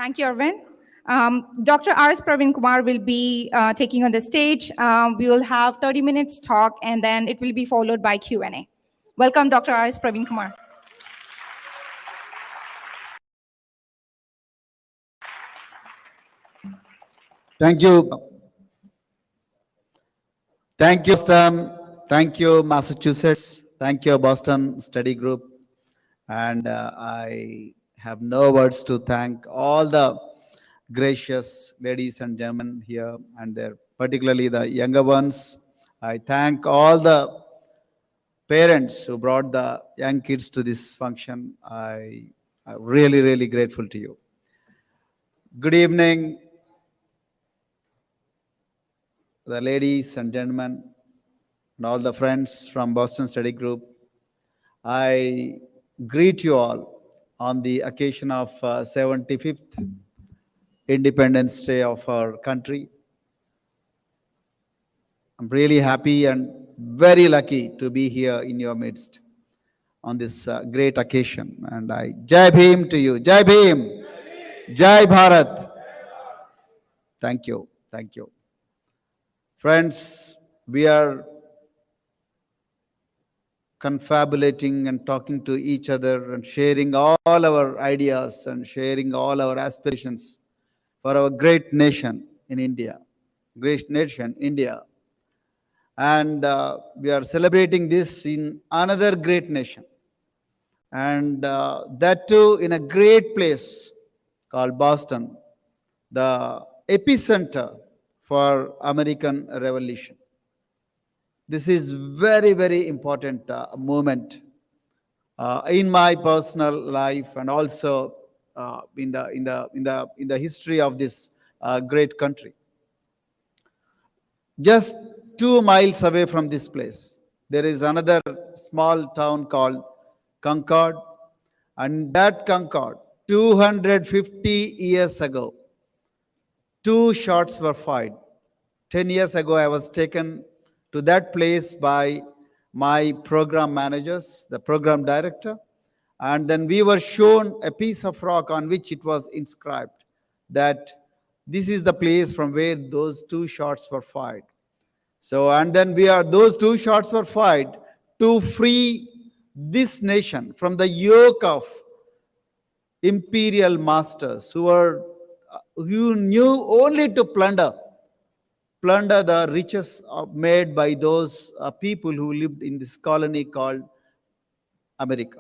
Thank you, Arvind. Dr. R.S. Praveen Kumar will be taking on the stage. We will have 30 minutes talk, and then it will be followed by Q&A. Welcome, Dr. R.S. Praveen Kumar. Thank you. Thank you, Boston. Thank you, Massachusetts. Thank you, Boston Study Group. And I have no words to thank all the gracious ladies and gentlemen here, and particularly the younger ones. I thank all the parents who brought the young kids to this function. I'm really, really grateful to you. Good evening, the ladies and gentlemen, and all the friends from Boston Study Group. I greet you all on the occasion of 75th Independence Day of our country. I'm really happy and very lucky to be here in your midst on this great occasion. And I Jai Bhim to you. Jai Bhim. Jai Bharat. Thank you. Thank you. Friends, we are confabulating and talking to each other and sharing all our ideas and sharing all our aspirations for our great nation in India. Great nation, India. And we are celebrating this in another great nation. And that too in a great place called Boston, the epicenter for American Revolution. This is very, very important moment in my personal life and also in the history of this great country. Just 2 miles away from this place, there is another small town called Concord, and that Concord, 250 years ago, 2 shots were fired. 10 years ago, I was taken to that place by my program managers, the program director, and then we were shown a piece of rock on which it was inscribed that this is the place from where those 2 shots were fired. So, and then those 2 shots were fired to free this nation from the yoke of imperial masters who knew only to plunder the riches made by those people who lived in this colony called America.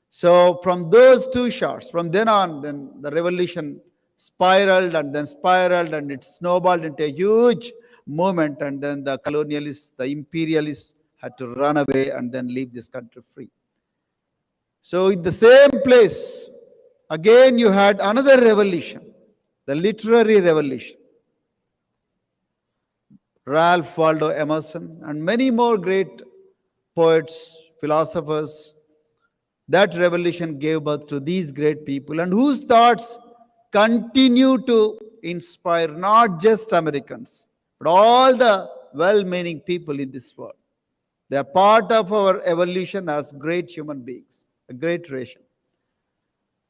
So from those 2 shots, from then on, then the revolution spiraled and it snowballed into a huge movement, and then the colonialists, the imperialists had to run away and then leave this country free. So in the same place, again you had another revolution, the literary revolution. Ralph Waldo Emerson and many more great poets, philosophers. That revolution gave birth to these great people, and whose thoughts continue to inspire not just Americans, but all the well-meaning people in this world. They are part of our evolution as great human beings, a great nation.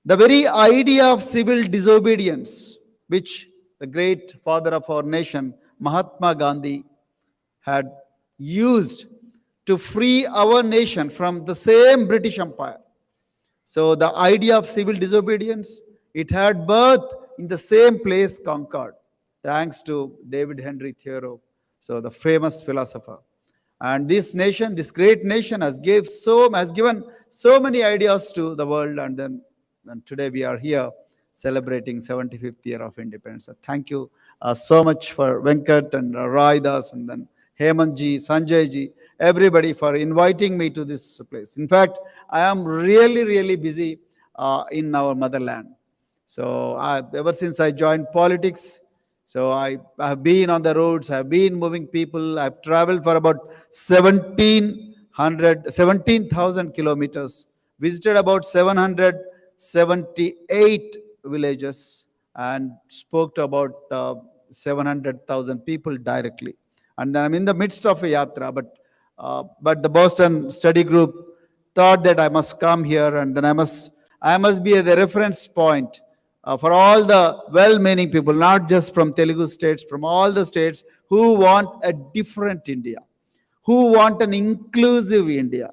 The very idea of civil disobedience, which the great father of our nation, Mahatma Gandhi, had used to free our nation from the same British Empire. So the idea of civil disobedience, it had birth in the same place, Concord, thanks to David Henry Thoreau, so the famous philosopher. And this nation, this great nation, has given so many ideas to the world, and today we are here celebrating 75th year of independence. So thank you so much for Venkat and Raidas and then Hemant ji, Sanjay ji, everybody for inviting me to this place. In fact, I am really, really busy in our motherland. So ever since I joined politics, so I have been on the roads, I have been moving people, I've traveled for about 17,000 kilometers, visited about 778 villages, and spoke to about 700,000 people directly. And then I'm in the midst of a yatra, but the Boston Study Group thought that I must come here, and then I must be the reference point for all the well-meaning people, not just from Telugu states, from all the states who want a different India, who want an inclusive India,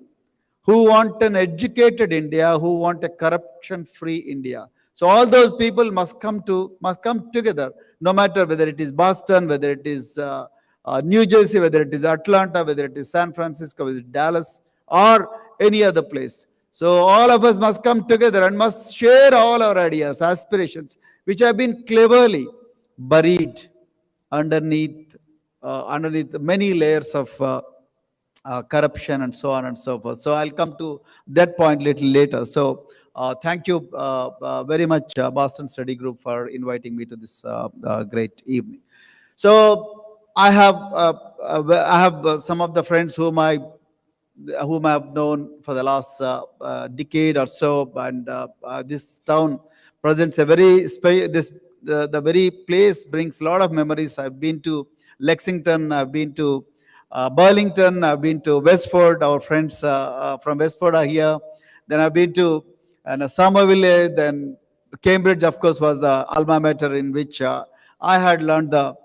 who want an educated India, who want a corruption-free India. So all those people must come together, no matter whether it is Boston, whether it is New Jersey, whether it is Atlanta, whether it is San Francisco, whether it is Dallas, or any other place. So all of us must come together and must share all our ideas, aspirations, which have been cleverly buried underneath many layers of corruption and so on and so forth. So I'll come to that point little later. So thank you very much, Boston Study Group, for inviting me to this great evening. So I have some of the friends whom I have known for the last decade or so, and this town presents a very the very place brings a lot of memories. I've been to Lexington, I've been to Burlington, I've been to Westford. Our friends from Westford are here. Then I've been to Somerville. Then Cambridge, of course, was the alma mater in which I had learned the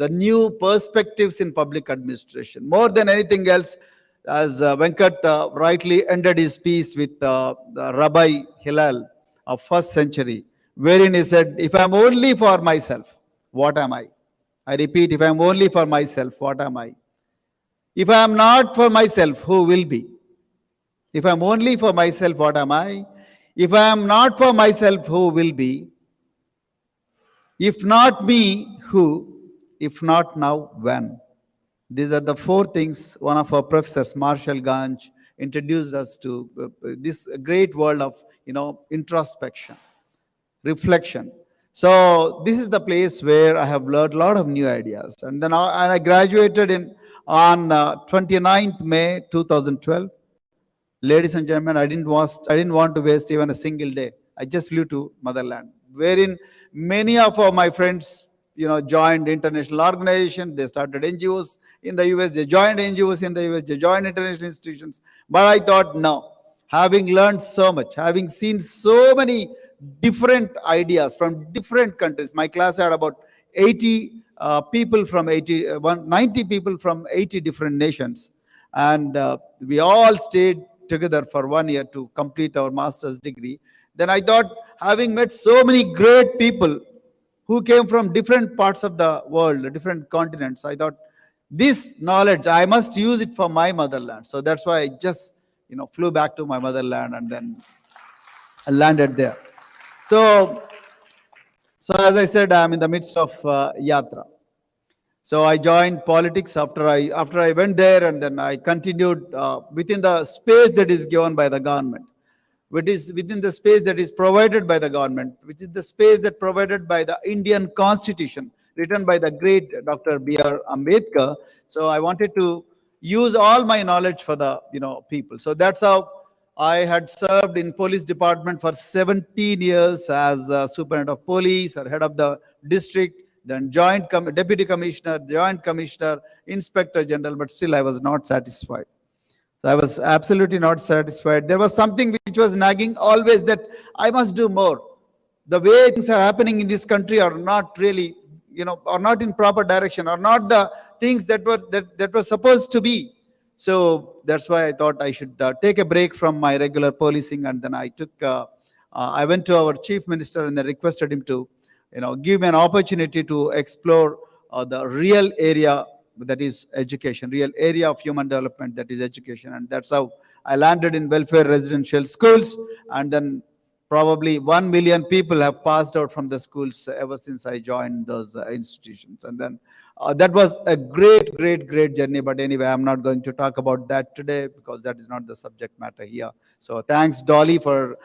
new perspectives in public administration. More than anything else, as Venkat rightly ended his piece with the Rabbi Hillel of first century, wherein he said, "If I'm only for myself, what am I?" I repeat, if I'm only for myself, what am I? If I am not for myself, who will be? If I'm only for myself, what am I? If I am not for myself, who will be? If not me, who? If not now, when? These are the four things one of our professors, Marshall Ganj, introduced us to this great world of introspection, reflection. So this is the place where I have learned a lot of new ideas. And then I graduated on 29th May 2012. Ladies and gentlemen, I didn't want to waste even a single day. I just flew to motherland, wherein many of my friends joined international organizations. They started NGOs in the US. They joined NGOs in the US. They joined international institutions. But I thought, no, having learned so much, having seen so many different ideas from different countries. My class had about 80 people from 90 people from 80 different nations. And we all stayed together for 1 year to complete our master's degree. Then I thought, having met so many great people who came from different parts of the world, different continents, I thought, this knowledge, I must use it for my motherland. So that's why I just flew back to my motherland and then I landed there. So as I said, I'm in the midst of Yatra. So I joined politics after I went there, and then I continued within the space that is given by the government, which is within the space that is provided by the government, which is the space that provided by the Indian Constitution, written by the great Dr. B.R. Ambedkar. So I wanted to use all my knowledge for the people. So that's how I had served in police department for 17 years as superintendent of police or head of the district, then deputy commissioner, joint commissioner, inspector general, but still I was not satisfied. I was absolutely not satisfied. There was something which was nagging always, that I must do more. The way things are happening in this country are not really, are not in proper direction, are not the things that were supposed to be. So that's why I thought I should take a break from my regular policing, and then I went to our chief minister and then requested him to, give me an opportunity to explore the real area that is education, real area of human development that is education, and that's how I landed in welfare residential schools, and then probably 1 million people have passed out from the schools ever since I joined those institutions. And then that was a great, great, great journey. But anyway, I'm not going to talk about that today because that is not the subject matter here. So thanks, Dolly, for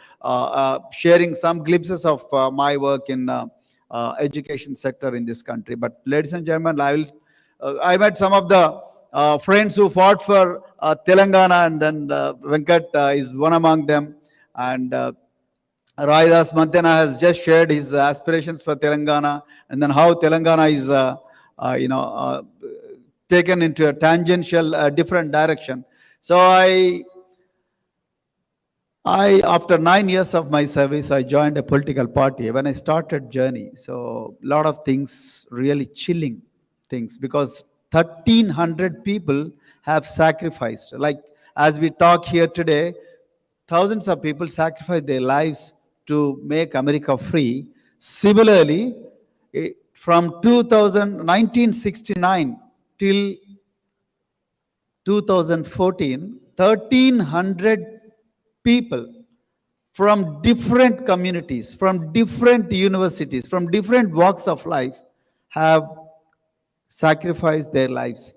sharing some glimpses of my work in education sector in this country. But ladies and gentlemen, I met some of the friends who fought for Telangana, and then Venkat is one among them. And Raidas Mantena has just shared his aspirations for Telangana, and then how Telangana is, taken into a tangential, different direction. So After 9 years of my service, I joined a political party when I started journey. So a lot of things, really chilling things, because 1,300 people have sacrificed. Like as we talk here today, thousands of people sacrificed their lives to make America free. Similarly, from 1969 till 2014, 1,300 people from different communities, from different universities, from different walks of life have sacrificed their lives.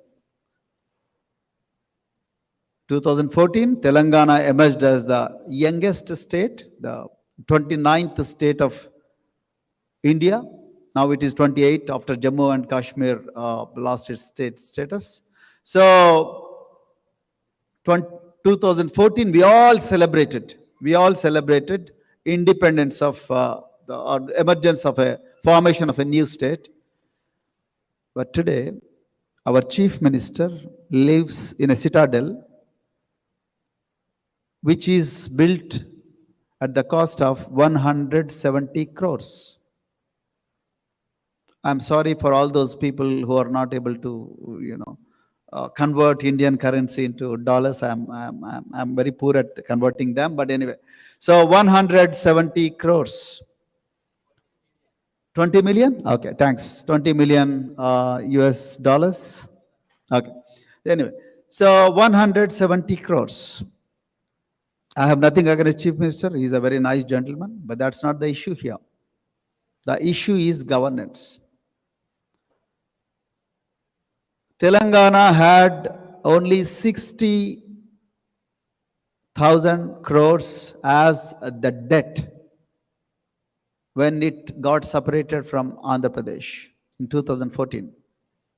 2014, Telangana emerged as the youngest state, the 29th state of India. Now it is 28 after Jammu and Kashmir lost its state status. So 2014, we all celebrated independence of the emergence of a formation of a new state. But today, our chief minister lives in a citadel which is built at the cost of 170 crores. I'm sorry for all those people who are not able to, convert Indian currency into dollars. I'm very poor at converting them, but anyway. So 170 crores. 20 million? Okay, thanks. 20 million US dollars. Okay. Anyway, so 170 crores. I have nothing against Chief Minister. He's a very nice gentleman, but that's not the issue here. The issue is governance. Telangana had only 60,000 crores as the debt when it got separated from Andhra Pradesh in 2014.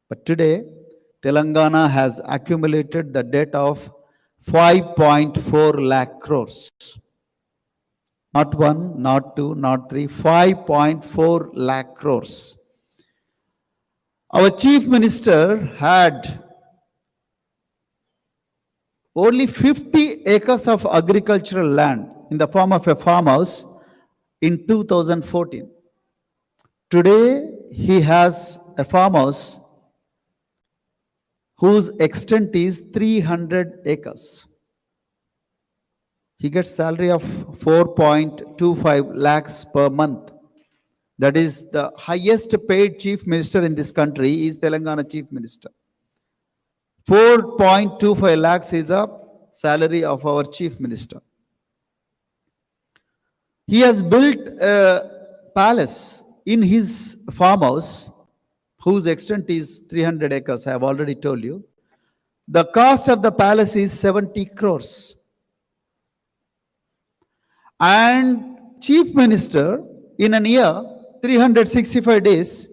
But today, Telangana has accumulated the debt of 5.4 lakh crores. Not one, not two, not three, 5.4 lakh crores. Our chief minister had only 50 acres of agricultural land in the form of a farmhouse in 2014. Today, he has a farmhouse whose extent is 300 acres. He gets salary of 4.25 lakhs per month. That is the highest paid chief minister in this country is Telangana chief minister. 4.25 lakhs is the salary of our chief minister. He has built a palace in his farmhouse whose extent is 300 acres, I have already told you. The cost of the palace is 70 crores. And chief minister, in a year, 365 days,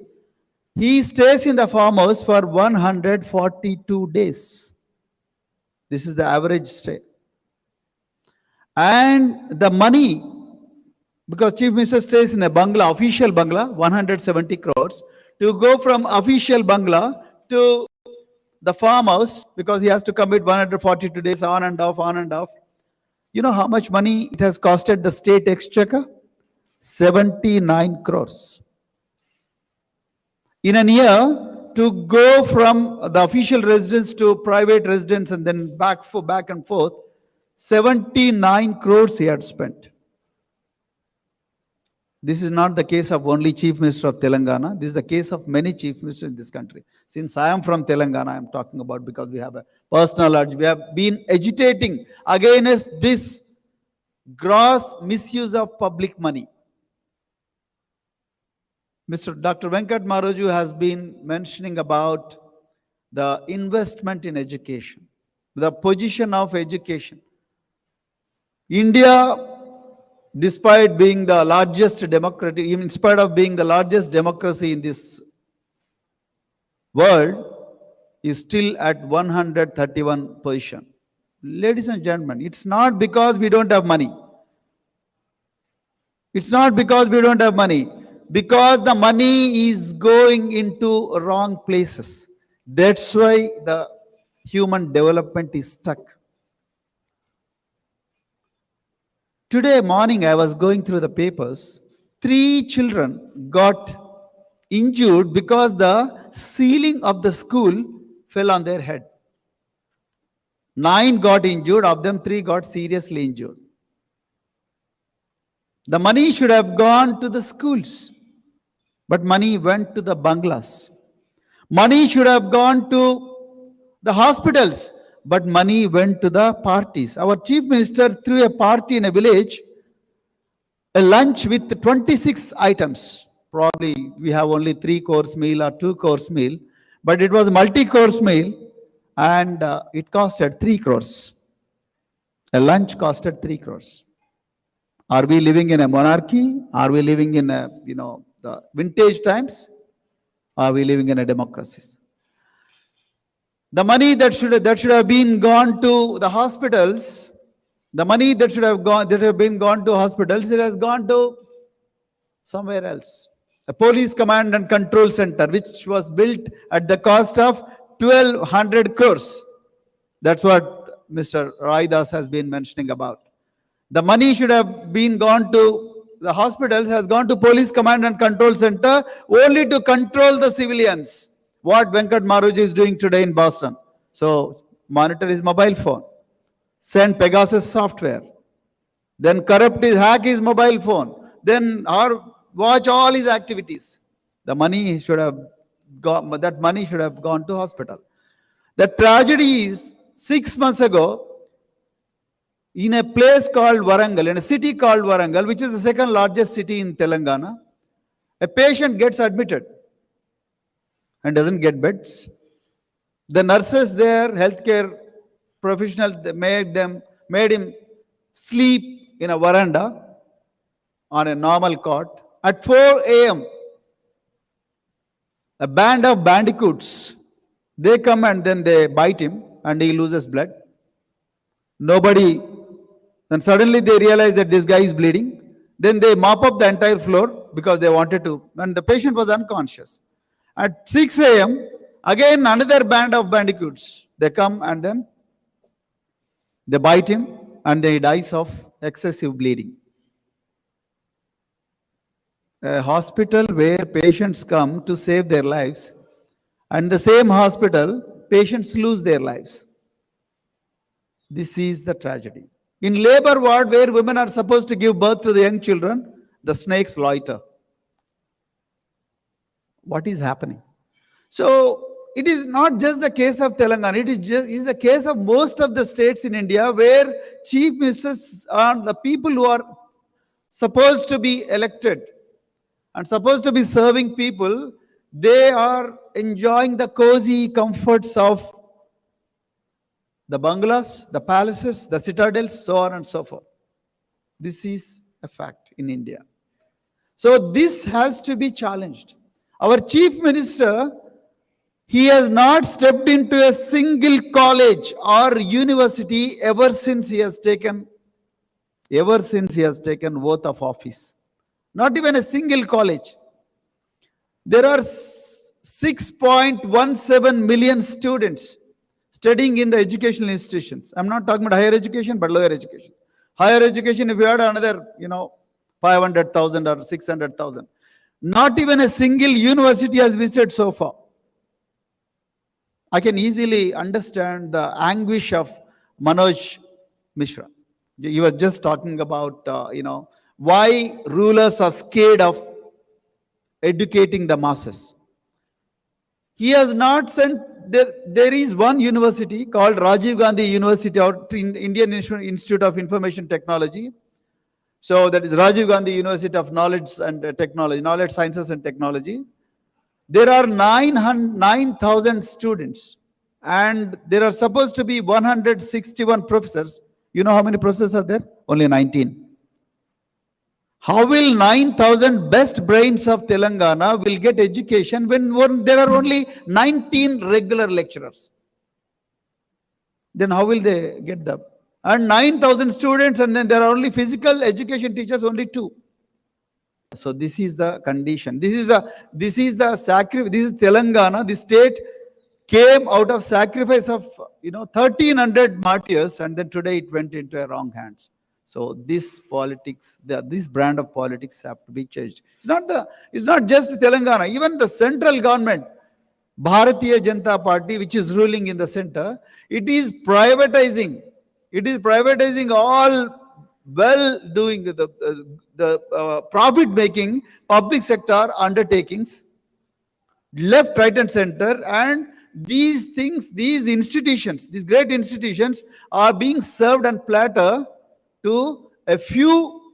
he stays in the farmhouse for 142 days. This is the average stay. And the money, because chief minister stays in a bungalow, official bungalow, 170 crores, to go from official bungalow to the farmhouse, because he has to commit 142 days on and off, on and off. You know how much money it has costed the state exchequer? 79 crores. In a year, to go from the official residence to private residence and then back and forth, 79 crores he had spent. This is not the case of only Chief Minister of Telangana. This is the case of many Chief Ministers in this country. Since I am from Telangana, I am talking about because we have a personal urge. We have been agitating against this gross misuse of public money. Dr. Venkat Maraju has been mentioning about the investment in education, the position of education. India, despite being the largest democracy, even in spite of being the largest democracy in this world, is still at 131 position. Ladies and gentlemen, it's not because we don't have money. It's not because we don't have money. Because the money is going into wrong places. That's why the human development is stuck. Today morning, I was going through the papers. 3 children got injured because the ceiling of the school fell on their head. 9 got injured, of them 3 got seriously injured. The money should have gone to the schools, but money went to the bungalows. Money should have gone to the hospitals, but money went to the parties. Our chief minister threw a party in a village, a lunch with 26 items. Probably we have only 3-course meal or 2-course meal, but it was a multi-course meal, and it costed 3 crores. A lunch costed 3 crores. Are we living in a monarchy? Are we living in a, the vintage times? Are we living in a democracy? The money that should have been gone to the hospitals, the money that should have been gone to hospitals, it has gone to somewhere else. A police command and control center, which was built at the cost of 1,200 crores. That's what Mr. Raidas has been mentioning about. The money should have been gone to the hospitals, has gone to police command and control center only to control the civilians. What Venkat Maruji is doing today in Boston. So monitor his mobile phone, send Pegasus software, then hack his mobile phone, then watch all his activities. The money should have gone, that money should have gone to hospital. The tragedy is 6 months ago, in a place called Warangal, in a city called Warangal, which is the second largest city in Telangana, a patient gets admitted and doesn't get beds. The nurses there, healthcare professionals, they made him sleep in a veranda on a normal cot. At 4 a.m., a band of bandicoots, they come and then they bite him and he loses blood. Then suddenly they realize that this guy is bleeding. Then they mop up the entire floor because they wanted to, and the patient was unconscious. At 6 a.m., again another band of bandicoots, they come and then they bite him and he dies of excessive bleeding. A hospital where patients come to save their lives, and the same hospital, patients lose their lives. This is the tragedy. In labor ward where women are supposed to give birth to the young children, the snakes loiter. What is happening? So it is not just the case of Telangana, it is the case of most of the states in India where chief ministers are the people who are supposed to be elected and supposed to be serving people. They are enjoying the cozy comforts of the bungalows, the palaces, the citadels, so on and so forth. This is a fact in India. So this has to be challenged. Our chief minister, he has not stepped into a single college or university ever since he has taken oath of office. Not even a single college. There are 6.17 million students studying in the educational institutions. I'm not talking about higher education, but lower education. Higher education, if you had another, 500,000 or 600,000. Not even a single university has visited so far. I can easily understand the anguish of Manoj Mishra. He was just talking about, why rulers are scared of educating the masses. He has not sent, there is one university called Rajiv Gandhi University out in Indian Institute of Information Technology. So that is Rajiv Gandhi University of Knowledge and Technology, Knowledge Sciences and Technology. There are 9,000 students and there are supposed to be 161 professors. You know how many professors are there? Only 19. How will 9,000 best brains of Telangana will get education when there are only 19 regular lecturers? Then how will they get them? And 9,000 students, and then there are only physical education teachers, only 2. So this is the condition. This is the sacrifice. This is Telangana. The state came out of sacrifice of 1,300 martyrs, and then today it went into wrong hands. So this politics, this brand of politics have to be changed. It's not just Telangana, even the central government, Bharatiya Janata Party, which is ruling in the center, it is privatizing. It is privatizing all well-doing, the profit-making public sector undertakings, left, right, and center, and these things, these institutions, these great institutions are being served on platter to a few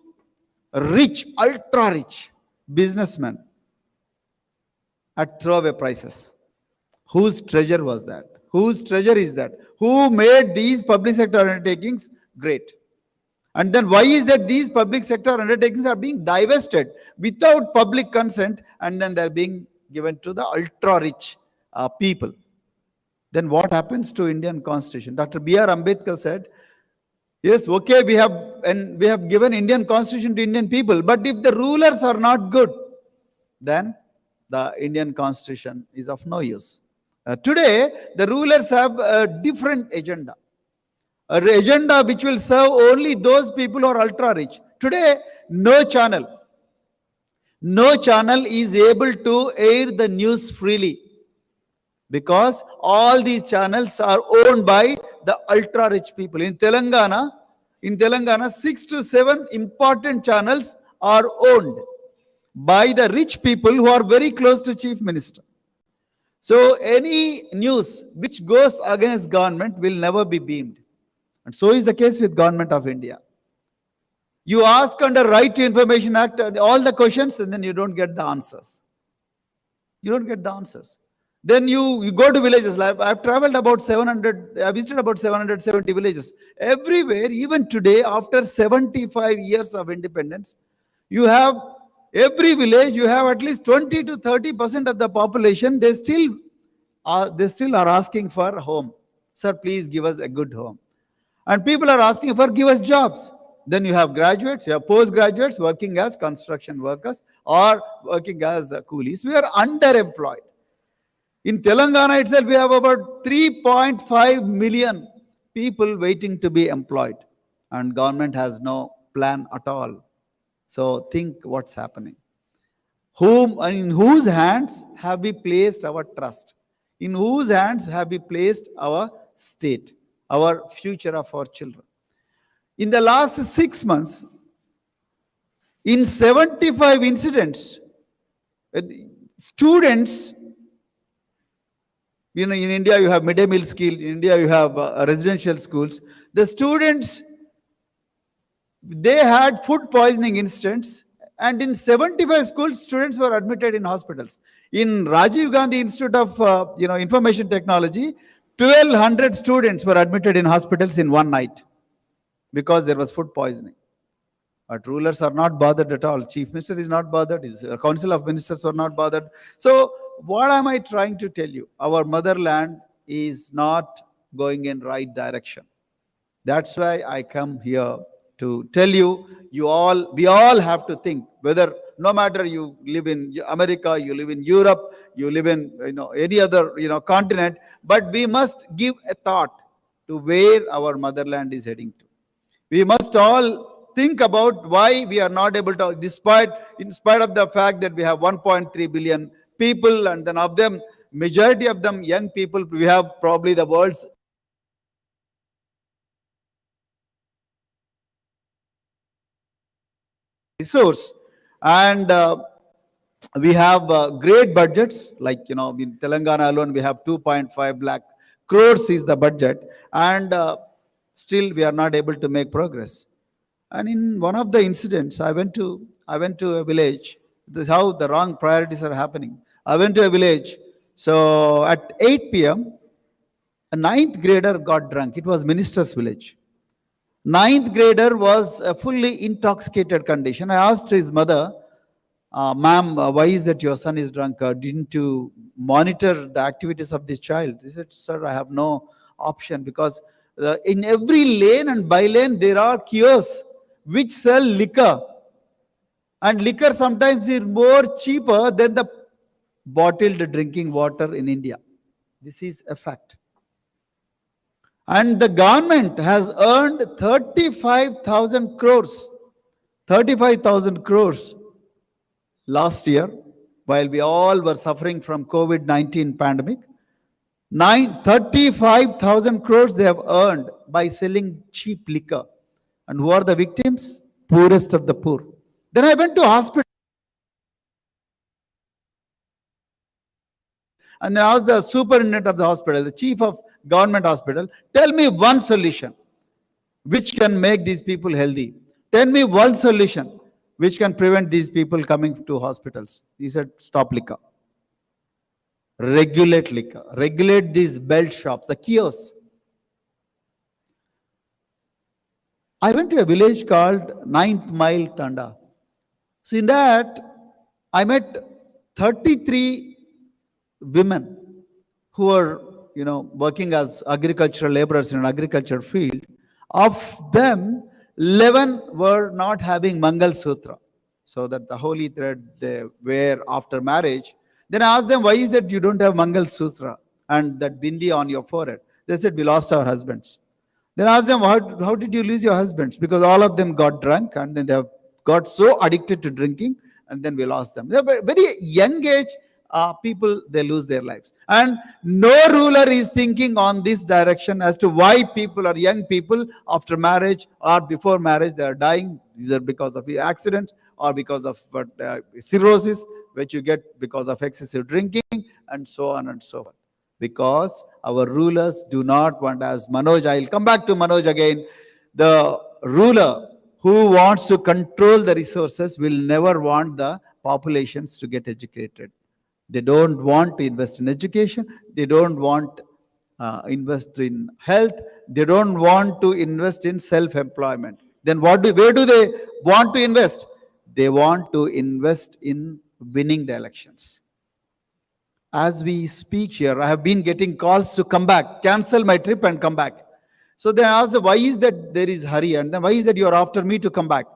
rich, ultra-rich businessmen at throwaway prices. Whose treasure was that? Whose treasure is that? Who made these public sector undertakings great? And then why is that these public sector undertakings are being divested without public consent, and then they're being given to the ultra-rich people? Then what happens to Indian Constitution? Dr. B.R. Ambedkar said, yes, okay, we have given Indian Constitution to Indian people, but if the rulers are not good, then the Indian Constitution is of no use. Today, the rulers have a different agenda. An agenda which will serve only those people who are ultra-rich. Today, no channel is able to air the news freely, because all these channels are owned by the ultra-rich people. In Telangana, 6 to 7 important channels are owned by the rich people who are very close to Chief Minister. So any news which goes against government will never be beamed. And so is the case with Government of India. You ask under Right to Information Act all the questions, and then you don't get the answers. You don't get the answers. Then you go to villages. I've traveled about 700, I visited about 770 villages. Everywhere, even today, after 75 years of independence, you have, every village, you have at least 20 to 30% of the population, they still are asking for a home. Sir, please give us a good home. And people are asking for, give us jobs. Then you have graduates, you have postgraduates working as construction workers or working as coolies. We are underemployed. In Telangana itself, we have about 3.5 million people waiting to be employed, and government has no plan at all. So think what's happening. In whose hands have we placed our trust? In whose hands have we placed our state, our future of our children? In the last 6 months, in 75 incidents, students, in India you have midday meal scheme, in India you have residential schools. The students, they had food poisoning incidents, and in 75 schools, students were admitted in hospitals. In Rajiv Gandhi Institute of Information Technology, 1,200 students were admitted in hospitals in one night because there was food poisoning. But rulers are not bothered at all. Chief Minister is not bothered. His Council of Ministers are not bothered. So what am I trying to tell you? Our motherland is not going in right direction. That's why I come here to tell you, we all have to think, whether, no matter you live in America, you live in Europe, you live in any other continent, but we must give a thought to where our motherland is heading to. We must all think about why we are not able to, in spite of the fact that we have 1.3 billion people, and then of them, majority of them young people, we have probably the world's resource, and we have great budgets, like in Telangana alone we have 2.5 lakh crores is the budget, and still we are not able to make progress. And in one of the incidents, I went to a village. This is how the wrong priorities are happening. I went to a village. So at 8 p.m., a 9th grader got drunk. It was minister's village. 9th grader was a fully intoxicated condition. I asked his mother, ma'am, why is that your son is drunk? Didn't you monitor the activities of this child? He said, sir, I have no option, because in every lane and by lane there are kiosks which sell liquor. And liquor sometimes is more cheaper than the bottled drinking water in India. This is a fact. And the government has earned 35,000 crores. 35,000 crores last year, while we all were suffering from COVID-19 pandemic. 35,000 crores they have earned by selling cheap liquor. And who are the victims? Poorest of the poor. Then I went to hospital and then asked the superintendent of the hospital, the chief of government hospital, tell me one solution which can make these people healthy. Tell me one solution which can prevent these people coming to hospitals. He said, stop liquor. Regulate liquor. Regulate these belt shops, the kiosks. I went to a village called Ninth Mile Tanda. So in that, I met 33 women who were, working as agricultural laborers in an agriculture field. Of them, 11 were not having Mangal Sutra. So that the holy thread they wear after marriage. Then I asked them, why is that you don't have Mangal Sutra and that bindi on your forehead? They said, we lost our husbands. Then I asked them, how did you lose your husbands? Because all of them got drunk and then they have got so addicted to drinking and then we lost them. They're very young age people, they lose their lives. And no ruler is thinking on this direction as to why people or young people after marriage or before marriage, they are dying, either because of accidents or because of cirrhosis, which you get because of excessive drinking and so on and so forth. Because our rulers do not want, as Manoj, I'll come back to Manoj again, the ruler who wants to control the resources will never want the populations to get educated. They don't want to invest in education. They don't want invest in health. They don't want to invest in self-employment. Then where do they want to invest? They want to invest in winning the elections. As we speak here, I have been getting calls to come back, cancel my trip and come back. So then I asked, why is that there is hurry? And then why is that you are after me to come back?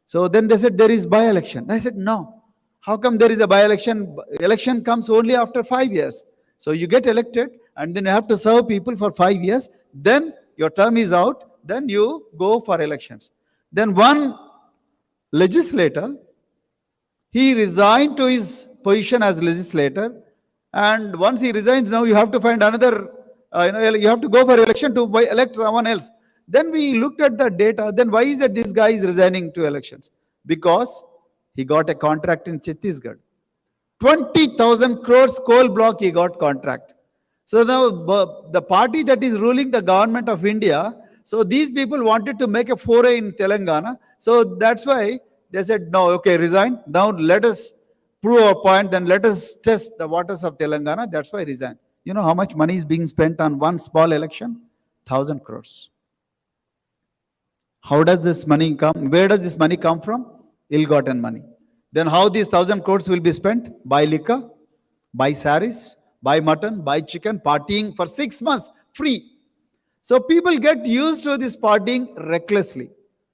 So then they said, there is by-election. I said, no. How come there is a by-election? Election comes only after 5 years. So you get elected and then you have to serve people for 5 years. Then your term is out. Then you go for elections. Then one legislator, he resigned to his position as legislator. And once he resigns, now you have to find another, you have to go for election to elect someone else. Then we looked at the data. Then why is that this guy is resigning to elections? Because he got a contract in Chhattisgarh. 20,000 crores coal block he got contract. So now the party that is ruling the government of India, so these people wanted to make a foray in Telangana. So that's why they said, no, okay, resign. Now let us prove our point, then let us test the waters of Telangana. That's why resign. You know how much money is being spent on one small election? 1,000 crores. How does this money come? Where does this money come from? Ill-gotten money. Then how these 1,000 crores will be spent? Buy liquor, buy saris, buy mutton, buy chicken, partying for 6 months, free. So people get used to this partying recklessly.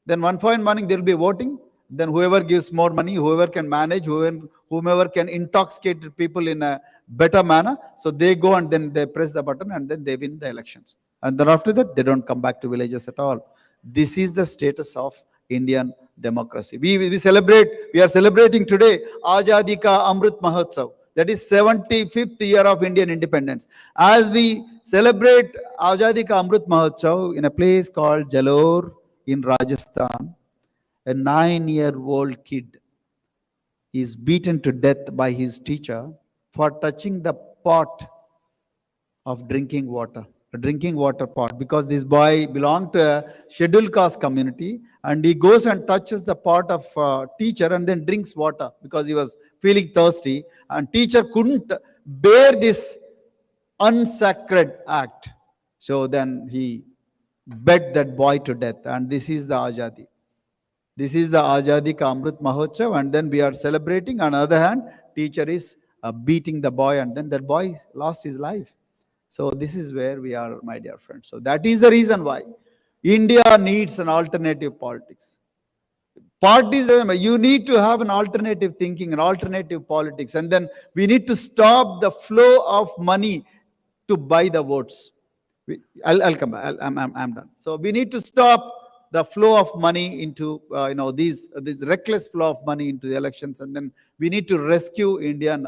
Then one fine morning there will be voting. Then whoever gives more money, whoever can manage, whomever can intoxicate people in a better manner. So they go and then they press the button and then they win the elections. And then after that, they don't come back to villages at all. This is the status of Indian democracy. We are celebrating today Azadi Ka Amrit Mahotsav. That is 75th year of Indian independence. As we celebrate Azadi Ka Amrit Mahotsav in a place called Jalore in Rajasthan, a 9-year-old kid is beaten to death by his teacher for touching the pot of drinking water, a drinking water pot, because this boy belonged to a scheduled caste community and he goes and touches the pot of teacher and then drinks water because he was feeling thirsty, and teacher couldn't bear this unsacred act. So then he beat that boy to death, and this is the Azadi. This is the Azadi Ka Amrit Mahotsav, and then we are celebrating. On the other hand, teacher is beating the boy, and then that boy lost his life. So this is where we are, my dear friends. So that is the reason why India needs an alternative politics. Parties, you need to have an alternative thinking, an alternative politics, and then we need to stop the flow of money to buy the votes. I'll come back. I'm done. So we need to stop the flow of money into this reckless flow of money into the elections, and then we need to rescue Indian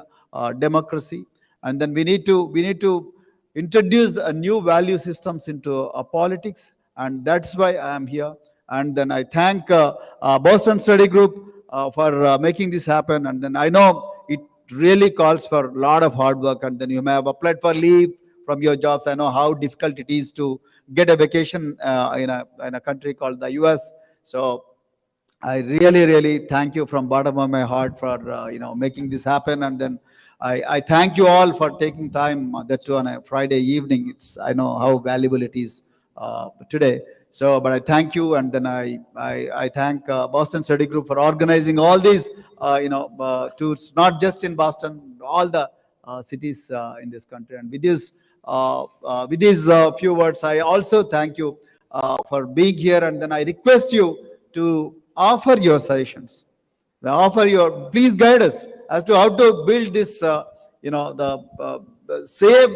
democracy, and then we need to introduce a new value systems into politics, and that's why I am here. And then I thank Boston Study Group for making this happen, and then I know it really calls for a lot of hard work, and then you may have applied for leave from your jobs. I know how difficult it is to get a vacation in a country called the US. So I really, really thank you from bottom of my heart for making this happen. And then I thank you all for taking time that too on a Friday evening. I know how valuable it is today. So, but I thank you, and then I thank Boston Study Group for organizing all these tours, not just in Boston, all the cities in this country. And with these few words, I also thank you for being here, and then I request you to offer your suggestions. Please guide us as to how to build this, save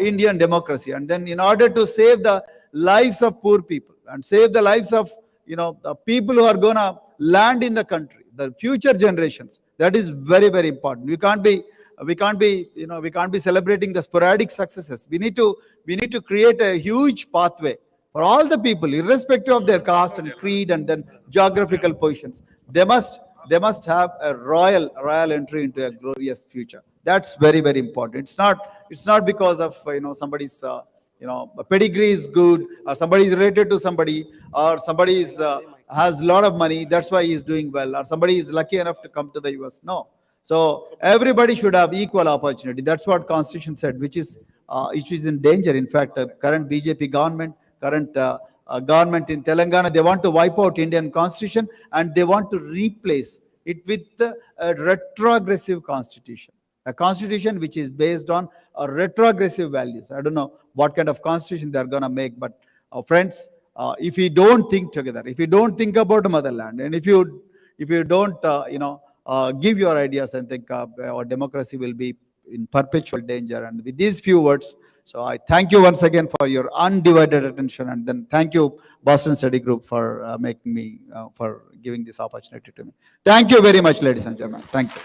Indian democracy. And then in order to save the lives of poor people and save the lives of, the people who are going to land in the country, the future generations, that is very, very important. We can't be celebrating the sporadic successes. We need to create a huge pathway for all the people, irrespective of their caste and creed and then geographical positions. They must have a royal entry into a glorious future. That's very, very important. It's not because of somebody's pedigree is good, or somebody is related to somebody, or somebody has a lot of money, that's why he's doing well, or somebody is lucky enough to come to the US. No. So everybody should have equal opportunity. That's what Constitution said, which is in danger. In fact, the current BJP government, government in Telangana, they want to wipe out Indian Constitution, and they want to replace it with a retrogressive constitution. A constitution which is based on retrogressive values. I don't know what kind of constitution they're going to make, but friends, if we don't think together, if we don't think about motherland, and if you don't give your ideas and think our democracy will be in perpetual danger. And with these few words, so I thank you once again for your undivided attention, and then thank you Boston Study Group for for giving this opportunity to me. Thank you very much, ladies and gentlemen. Thank you.